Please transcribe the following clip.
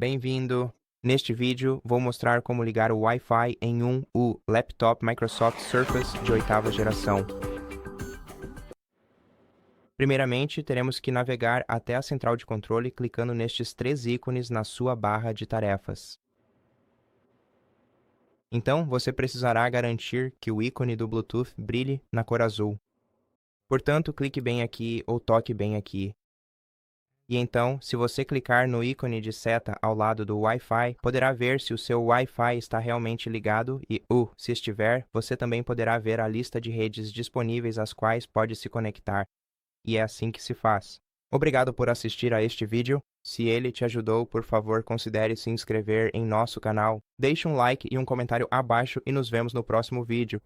Bem-vindo! Neste vídeo, vou mostrar como ligar o Wi-Fi em um laptop Microsoft Surface de 8ª geração. Primeiramente, teremos que navegar até a central de controle clicando nestes 3 ícones na sua barra de tarefas. Então, você precisará garantir que o ícone do Bluetooth brilhe na cor azul. Portanto, clique bem aqui ou toque bem aqui. E então, se você clicar no ícone de seta ao lado do Wi-Fi, poderá ver se o seu Wi-Fi está realmente ligado e, se estiver, você também poderá ver a lista de redes disponíveis às quais pode se conectar. E é assim que se faz. Obrigado por assistir a este vídeo. Se ele te ajudou, por favor, considere se inscrever em nosso canal. Deixe um like e um comentário abaixo e nos vemos no próximo vídeo.